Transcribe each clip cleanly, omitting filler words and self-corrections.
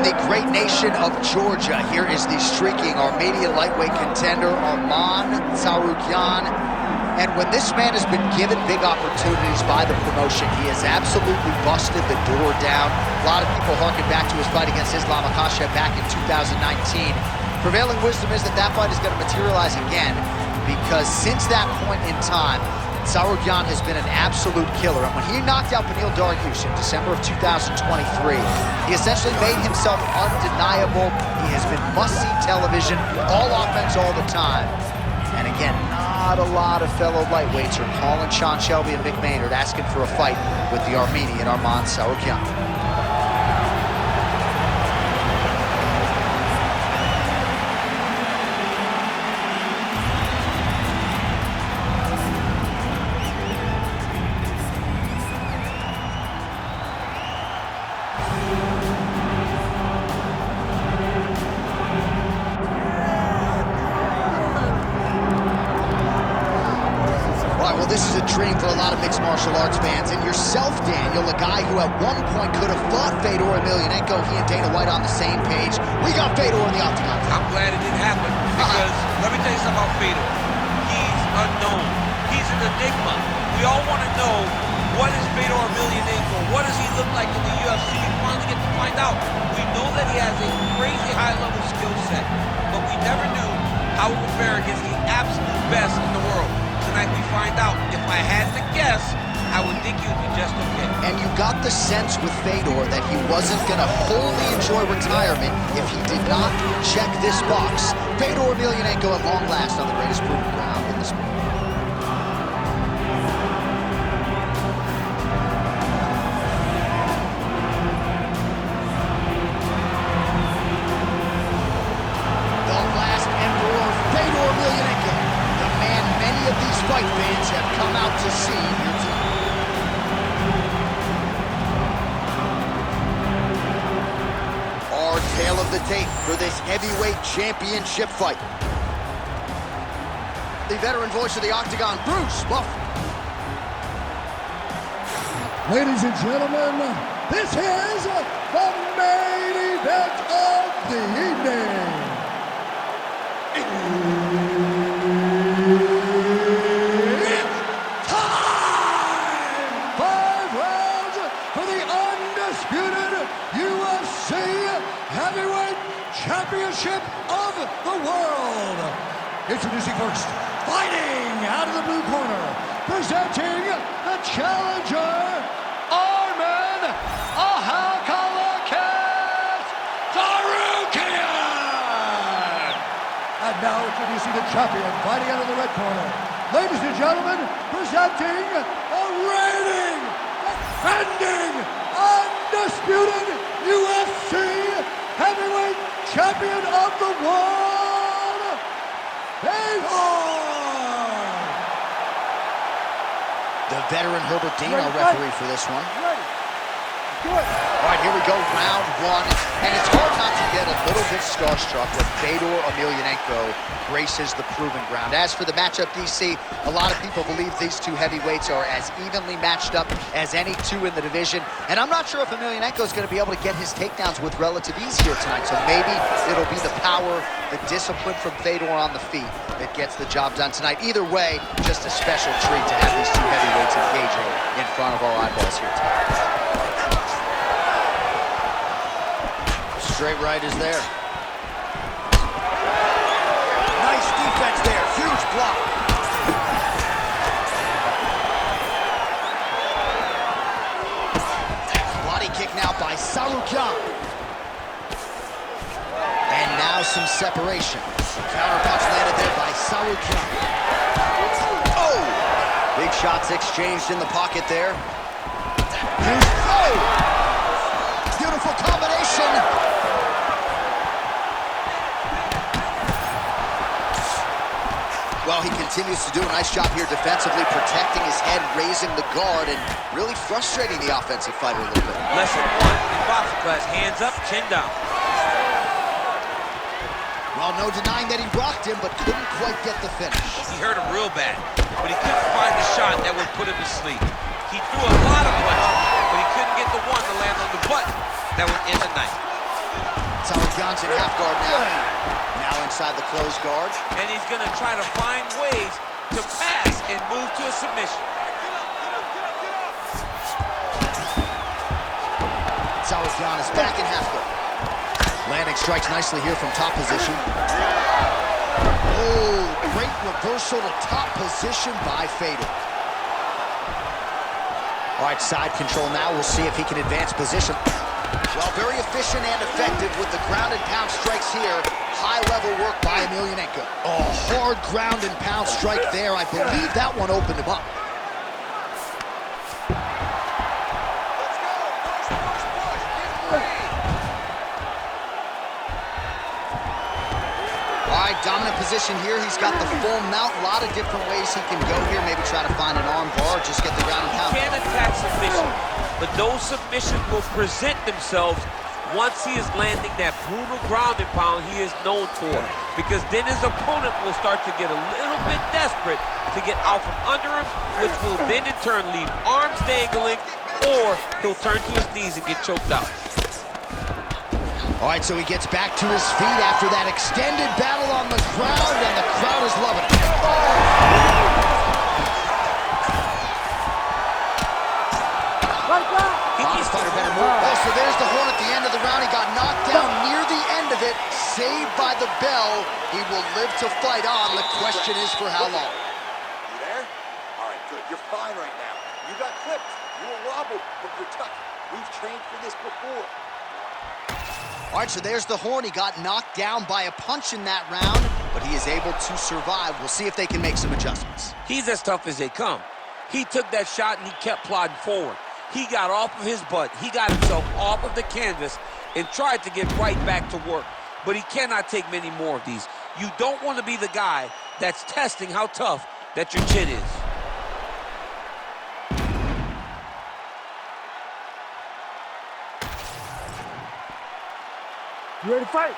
the great nation of Georgia, here is the streaking Armenian lightweight contender, Arman Tsarukyan. And when this man has been given big opportunities by the promotion, he has absolutely busted the door down. A lot of people harken back to his fight against Islam Makhachev back in 2019. Prevailing wisdom is that that fight is going to materialize again, because since that point in time, Tsarukyan has been an absolute killer. And when he knocked out Beneil Dariush in December of 2023, he essentially made himself undeniable. He has been must-see television, all offense all the time. And again, not a lot of fellow lightweights are calling Sean Shelby and Mick Maynard asking for a fight with the Armenian Arman Tsarukyan. Well, this is a dream for a lot of mixed martial arts fans, and yourself, Daniel, a guy who at one point could have fought Fedor Emelianenko. He and Dana White on the same page. We got Fedor in the octagon. I'm glad it didn't happen, because let me tell you something about Fedor. He's unknown. He's an enigma. We all want to know, what is Fedor Emelianenko? What does he look like in the UFC? We finally get to find out. We know that he has a crazy high-level skill set, but we never knew how he would fare against the absolute best in the world. Tonight we find out. If I had to guess, I would think he would be just okay. And you got the sense with Fedor that he wasn't going to wholly enjoy retirement if he did not check this box. Fedor Emelianenko at long last on the greatest proving ground in the sport. The last emperor, Fedor Emelianenko. The man many of these fight fans have come out to see here tonight. Our tale of the tape for this heavyweight championship fight. The veteran voice of the octagon, Bruce Buffer. Ladies and gentlemen, this is the main event of the evening. It's time! 5 rounds for the undisputed UFC Heavyweight Championship of the world. Introducing first, fighting out of the blue corner, presenting the challenger, Arman Tsarukyan. And now introducing the champion, fighting out of the red corner. Ladies and gentlemen, presenting a reigning, defending, undisputed UFC Heavyweight Champion of the world, Fedor. The veteran Herbert Dean, our referee for this one. Ready. Good. All right, here we go, round one. And it's hard not to get a little bit starstruck when Fedor Emelianenko graces the proving ground. As for the matchup, DC, a lot of people believe these two heavyweights are as evenly matched up as any two in the division. And I'm not sure if Emelianenko is going to be able to get his takedowns with relative ease here tonight. So maybe it'll be the power, the discipline from Fedor on the feet that gets the job done tonight. Either way, just a special treat to have these two heavyweights engaging in front of our eyeballs here tonight. Straight right is there. Nice defense there. Huge block. Body kick now by Tsarukyan. And now some separation. Counter punch landed there by Tsarukyan. Oh! Big shots exchanged in the pocket there. Oh! Beautiful combination. Well, he continues to do a nice job here defensively, protecting his head, raising the guard, and really frustrating the offensive fighter a little bit. Lesson 1 in boxing class, hands up, chin down. Well, no denying that he rocked him, but couldn't quite get the finish. He hurt him real bad, but he couldn't find the shot that would put him to sleep. He threw a lot of punches, but he couldn't get the one to land on the button that would end the night. Tsarukyan's in half guard now. Now inside the closed guard. And he's going to try to find ways to pass and move to a submission. Tsarukyan is back in half guard. Landing strikes nicely here from top position. Oh, great reversal to top position by Fedor. All right, side control now. We'll see if he can advance position. Well, very efficient and effective with the ground and pound strikes here. High-level work by Emelianenko. Oh, hard ground and pound strike there. I believe that one opened him up. All right, dominant position here. He's got the full mount. A lot of different ways he can go here. Maybe try to find an arm bar or just get the ground and pound. He can attack submission, but those submissions will present themselves once he is landing that brutal ground and pound he is known for. Because then his opponent will start to get a little bit desperate to get out from under him, which will then in turn leave arms dangling, or he'll turn to his knees and get choked out. All right, so he gets back to his feet after that extended battle on the ground, and the crowd is loving it. Fighter better move. Oh, so there's the horn at the end of the round. He got knocked down near the end of it. Saved by the bell. He will live to fight on. The question is for how long? You there? All right, good. You're fine right now. You got clipped. You were wobbled, but you're tough. We've trained for this before. All right, so there's the horn. He got knocked down by a punch in that round, but he is able to survive. We'll see if they can make some adjustments. He's as tough as they come. He took that shot and he kept plodding forward. He got off of his butt. He got himself off of the canvas and tried to get right back to work. But he cannot take many more of these. You don't want to be the guy that's testing how tough that your chin is. You ready to fight?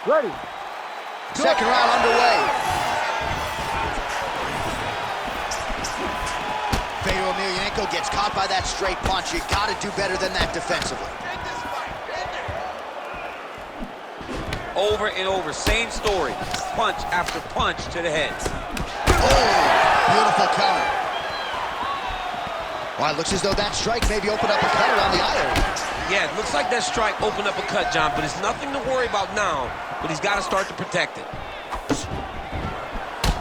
Ready. Second round underway. Fedor Emelianenko gets caught by that straight punch. You got to do better than that defensively. Over and over, same story. Punch after punch to the head. Oh, beautiful counter. Well, it looks as though that strike maybe opened up a cut around the eye area. Yeah, it looks like that strike opened up a cut, John, but it's nothing to worry about now, but he's got to start to protect it.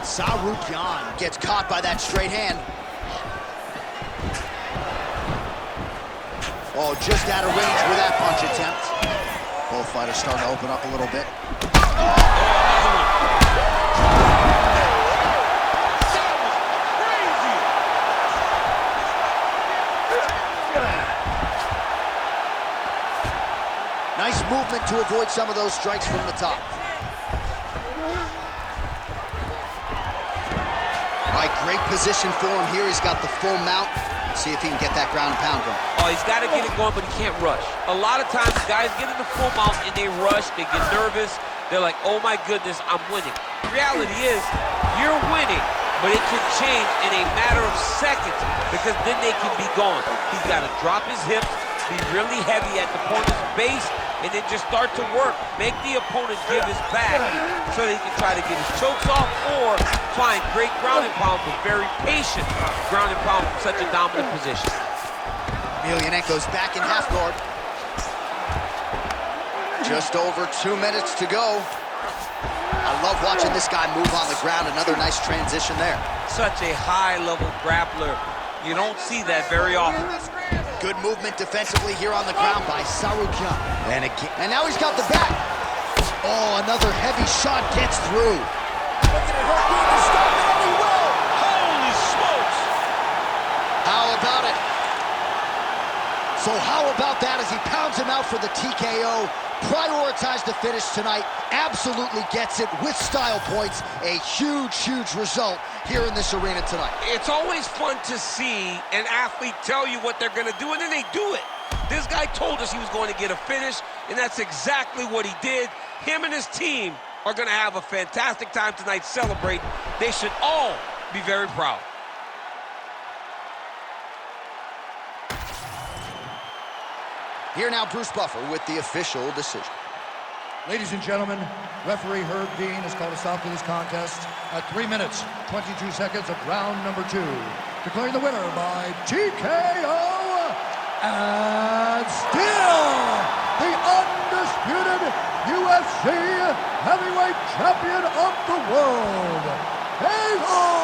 Tsarukyan gets caught by that straight hand. Oh, just out of range with that punch attempt. Both fighters starting to open up a little bit. Nice movement to avoid some of those strikes from the top. All right, great position for him here. He's got the full mount. See if he can get that ground and pound going. Oh, he's got to get it going, but he can't rush. A lot of times, guys get in the full mount and they rush, they get nervous. They're like, oh my goodness, I'm winning. The reality is, you're winning, but it can change in a matter of seconds because then they can be gone. He's got to drop his hips, be really heavy at the opponent's base, and then just start to work. Make the opponent give his back so that he can try to get his chokes off or find great ground and pound, but very patient ground and pound from such a dominant position. Emelianenko's back in half guard. Just over 2 minutes to go. I love watching this guy move on the ground. Another nice transition there. Such a high-level grappler. You don't see that very often. Good movement defensively here on the ground by Tsarukyan. And now he's got the back. Oh, another heavy shot gets through. Holy smokes! How about it? So how about that as he pounds him out for the TKO? Prioritized the finish tonight. Absolutely gets it with style points. A huge, huge result here in this arena tonight. It's always fun to see an athlete tell you what they're going to do, and then they do it. This guy told us he was going to get a finish, and that's exactly what he did. Him and his team are going to have a fantastic time tonight celebrating. They should all be very proud. Here now, Bruce Buffer with the official decision. Ladies and gentlemen, referee Herb Dean has called a stop to this contest at 3 minutes, 22 seconds of round number 2. Declaring the winner by TKO and still the undisputed UFC heavyweight champion of the world, Fedor!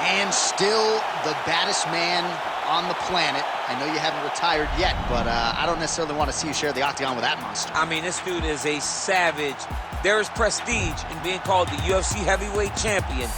And still the baddest man on the planet. I know you haven't retired yet, but I don't necessarily want to see you share the octagon with that monster. I mean, this dude is a savage. There is prestige in being called the UFC heavyweight champion.